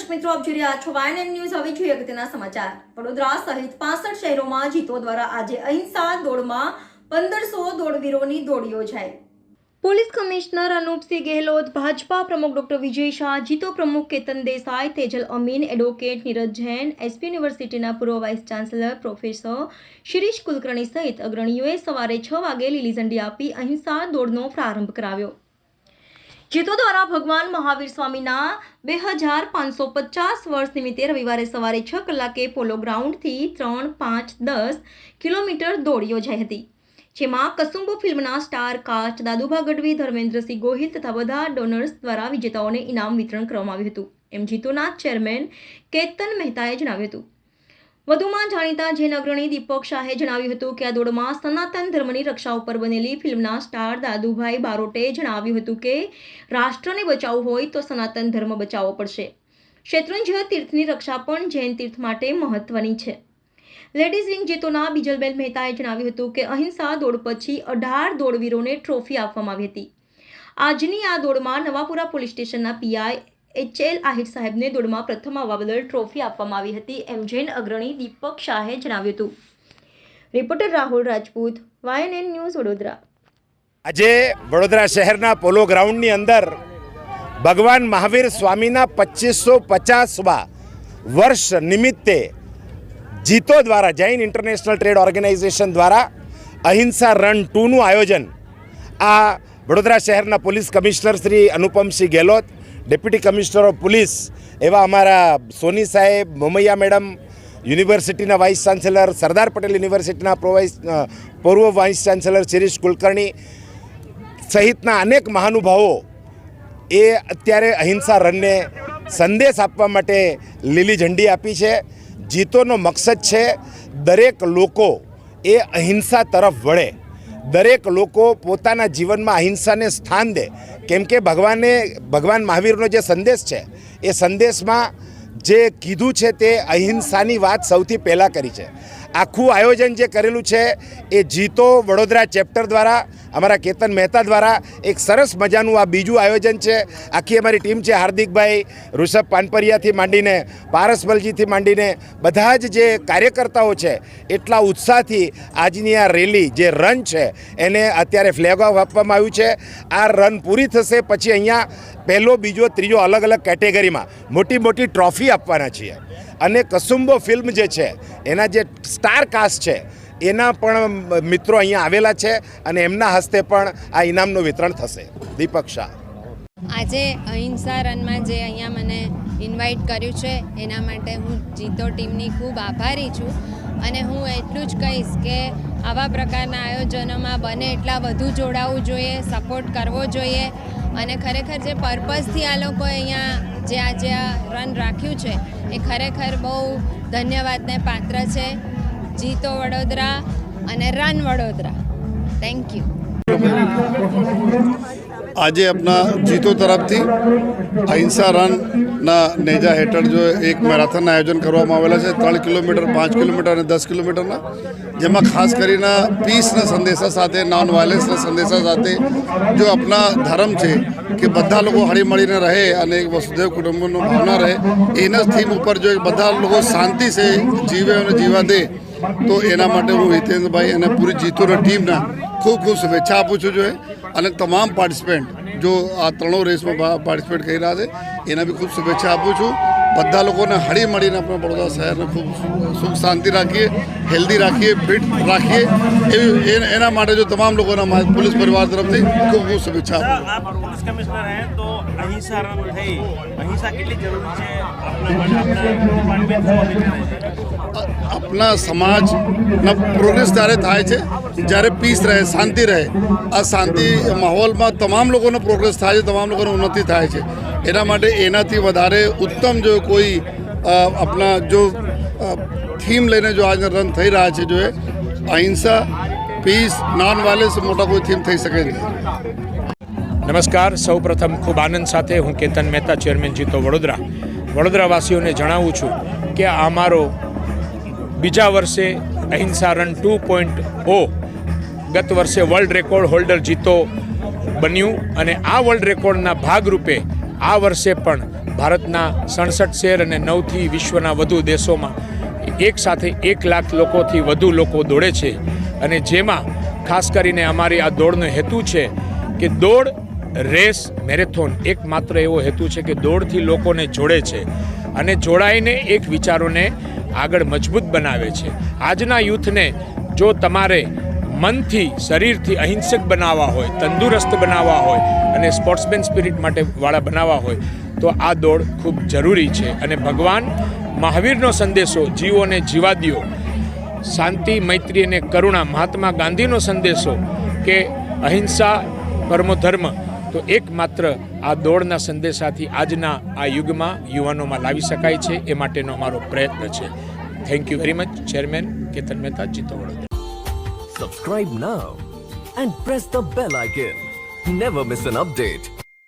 દર્શક મિત્રો, આપ જોઈ રહ્યા છો YNN ન્યૂઝ। હવે જોઈએ અગત્યના સમાચાર। વડોદરા સહિત 65 શહેરોમાં જીતો દ્વારા આજે અહિંસા દોડમાં 1500 દોડવીરોની દોડ યોજાઈ। પોલીસ કમિશનર અનુપસિંહ ગેહલોત, ભાજપા પ્રમુખ ડોક્ટર વિજય શાહ, જીતો પ્રમુખ કેતન દેસાઈ, તેજલ અમીન, એડવોકેટ નીરજ જૈન, એસપી યુનિવર્સિટીના પૂર્વ vice chancellor professor Shirish Kulkarni સહિત અગ્રણીઓએ સવારે 6 વાગે લીલી ઝંડી આપી અહિંસા દોડનો પ્રારંભ કરાવ્યો। જીતો દ્વારા ભગવાન મહાવીર સ્વામીના 2550 વર્ષ નિમિત્તે રવિવારે સવારે 6 કલાકે પોલો ગ્રાઉન્ડથી 3, 5, 10 કિલોમીટર દોડ યોજાઈ હતી, જેમાં કસુંબો ફિલ્મના સ્ટાર કાસ્ટ દાદુભા ગઢવી, ધર્મેન્દ્રસિંહ ગોહિલ તથા બધા ડોનર્સ દ્વારા વિજેતાઓને ઇનામ વિતરણ કરવામાં આવ્યું હતું, એમ જીતોના ચેરમેન કેતન મહેતાએ જણાવ્યું હતું। વધુમાં જાણીતા જૈન અગ્રણી દીપક શાહે જણાવ્યું હતું કે આ દોડમાં સનાતન ધર્મની રક્ષા ઉપર બનેલી ફિલ્મના સ્ટાર દાદુભાઈ બારોટે જણાવ્યું હતું કે રાષ્ટ્રને બચાવવું હોય તો સનાતન ધર્મ બચાવવો પડશે। શેત્રુંજય તીર્થની રક્ષા પણ જૈન તીર્થ માટે મહત્વની છે। લેડીઝ વિંગ જીતોના બીજલબેન મહેતાએ જણાવ્યું હતું કે અહિંસા દોડ પછી 18 દોડવીરોને ટ્રોફી આપવામાં આવી હતી। આજની આ દોડમાં નવાપુરા પોલીસ સ્ટેશનના પીઆઈ HL આહિર સાહેબને દોડમાં પ્રથમ આવવા બદલ ટ્રોફી આપવામાં આવી હતી, એમ જૈન અગ્રણી દીપક શાહે જણાવ્યું હતું। Reporter Rahul Rajput, YNN news, Vadodara. આજે વડોદરા શહેરના પોલો ગ્રાઉન્ડની અંદર ભગવાન મહાવીર સ્વામીના 2550મા વર્ષ નિમિત્તે જીતો દ્વારા જૈન ઇન્ટરનેશનલ ટ્રેડ ઓર્ગેનાઇઝેશન દ્વારા અહિંસા રન 2નું આયોજન આ વડોદરા શહેરના police commissioner Shri Anupamsinh Gehlot, deputy commissioner of police એવા અમારા સોની સાહેબ, મોમૈયા મેડમ, યુનિવર્સિટીના વાઇસ ચાન્સેલર, સરદાર પટેલ યુનિવર્સિટીના પૂર્વ વાઇસ ચાન્સેલર શિરીષ કુલકર્ણી સહિતના અનેક મહાનુભાવો એ અત્યારે અહિંસા રનને સંદેશ આપવા માટે લીલી ઝંડી આપી છે। જીતોનો મકસદ છે દરેક લોકો એ અહિંસા તરફ વળે, દરેક લોકો પોતાના જીવનમાં અહિંસાને સ્થાન દે, કેમ કે ભગવાન મહાવીરનો જે સંદેશ છે એ સંદેશમાં જે કીધું છે તે અહિંસાની વાત સૌથી પહેલાં કરી છે। આખું આયોજન જે કરેલું છે એ જીતો વડોદરા ચેપ્ટર દ્વારા અમારા કેતન મહેતા દ્વારા એક સરસ મજાનું આ બીજું આયોજન છે। આખી અમારી ટીમ છે, હાર્દિકભાઈ, ઋષભ પાનપરિયાથી માંડીને પારસબલજીથી માંડીને બધા જ જે કાર્યકર્તાઓ છે એટલા ઉત્સાહથી આજની આ રેલી જે રન છે એને અત્યારે ફ્લેગ ઓફ આપવામાં આવ્યું છે। આ રન પૂરી થશે પછી અહીંયા પહેલો, બીજો, ત્રીજો અલગ અલગ કેટેગરીમાં મોટી મોટી ટ્રોફી આપવાના છીએ અને કસુંબો ફિલ્મ જે છે એના જે સ્ટાર કાસ્ટ છે એના પણ મિત્રો અહીંયા આવેલા છે અને એમના હસ્તે પણ આ ઇનામનું વિતરણ થશે। દીપક શાહ। આજે અહિંસા રનમાં જે અહીંયા મને ઇન્વાઇટ કર્યું છે એના માટે હું જીતો ટીમની ખૂબ આભારી છું અને હું એટલું જ કહીશ કે આવા પ્રકારના આયોજનોમાં બને એટલા વધુ જોડાવવું જોઈએ, સપોર્ટ કરવો જોઈએ અને ખરેખર જે પર્પઝથી આ લોકોએ અહીંયા જે આજે આ રન રાખ્યું છે એ ખરેખર બહુ ધન્યવાદને પાત્ર છે। જીતો વડોદરા અને રન વડોદરા। Thank you. આજે अपना जीतो तरफથી અહિંસા રનના નેજા હેઠળ જો એક મેરેથોન આયોજન કરવામાં આવેલા છે 3 કિલોમીટર, 5 કિલોમીટર અને 10 કિલોમીટરના, જેમાં ખાસ કરીને પીસના સંદેશા સાથે, નોન વાયલન્સના સંદેશા સાથે જો આપણા ધર્મ છે કે બધા લોકો હળીમળીને રહે અને એક વસુધૈવ કુટુંબકનો ભાવના રહે, એના થીમ ઉપર જો બધા લોકો શાંતિ સે જીવે અને જીવા દે તો એના માટે હું હિતેન્દ્રભાઈ અને પૂરી જીતોની ટીમના ખૂબ ખૂબ શુભેચ્છા આપું છું। જોઈએ અને તમામ પાર્ટિસિપેન્ટ જો આ ત્રણો રેસમાં પાર્ટિસિપેટ કરી રહ્યા છે એના બી ખૂબ શુભેચ્છા આપું છું। બધા લોકોને હળી મળીને આપણા વડોદરા શહેરને ખૂબ સુખ શાંતિ રાખીએ, હેલ્ધી રાખીએ, ફિટ રાખીએ એવી એના માટે જો તમામ લોકોના પોલીસ પરિવાર તરફથી ખૂબ ખૂબ શુભેચ્છા આપું છું। आप पुलिस कमिश्नर हैं तो अहिंसा रन થઈ अहिंसा કેટલી જરૂરી છે આપણા સમાજના પ્રોગ્રેસ ત્યારે થાય છે જ્યારે પીસ રહે, શાંતિ રહે। આ શાંતિ માહોલમાં તમામ લોકોનો પ્રોગ્રેસ થાય છે, તમામ લોકોની ઉન્નતિ થાય છે। એના માટે એનાથી વધારે ઉત્તમ જો કોઈ આપણા જો થીમ લઈને જો આજે રન થઈ રહ્યા છે જો અહિંસા, પીસ, નોન વાયલન્સ મોટા કોઈ થીમ થઈ શકે નહીં। નમસ્કાર, સૌપ્રથમ ખૂબ આનંદ સાથે હું કેતન મહેતા, ચેરમેન જીતો વડોદરા, વડોદરાવાસીઓને જણાવું છું કે અમારો બીજા વર્ષે અહિંસા રન 2.0 ગત વર્ષે વર્લ્ડ રેકોર્ડ હોલ્ડર જીતો બન્યું અને આ વર્લ્ડ રેકોર્ડના ભાગરૂપે આ વર્ષે પણ ભારતના 67 શહેર અને 9થી વિશ્વના વધુ દેશોમાં એક સાથે 1 લાખ લોકોથી વધુ લોકો દોડે છે. અને જેમાં ખાસ કરીને અમારી આ દોડનો હેતુ છે કે દોડ, રેસ, મેરેથોન એકમાત્ર એવો હેતુ છે કે દોડથી લોકોને જોડે છે અને જોડાઈને એક વિચારોને આગળ મજબૂત બનાવે છે. આજના યુથને જો તમારે મનથી, શરીરથી અહિંસક બનાવવા હોય, તંદુરસ્ત બનાવવા હોય અને સ્પોર્ટ્સમેન સ્પિરિટ માટે વાળા બનાવવા હોય તો આ દોડ ખૂબ જરૂરી છે. અને ભગવાન મહાવીરનો સંદેશો જીવો અને જીવા દ્યો, શાંતિ, મૈત્રી અને કરુણા, મહાત્મા ગાંધીનો સંદેશો કે અહિંસા પરમો ધર્મ, તો એકમાત્ર આ દોડના સંદેશાથી આજના આ યુગમાં યુવાનોમાં લાવી શકાય છે. એ માટેનો અમારો પ્રયત્ન છે. Thank you very much. Chairman Ketan Mehta, JITO Vadodara. Subscribe now and press the bell icon. Never miss an update.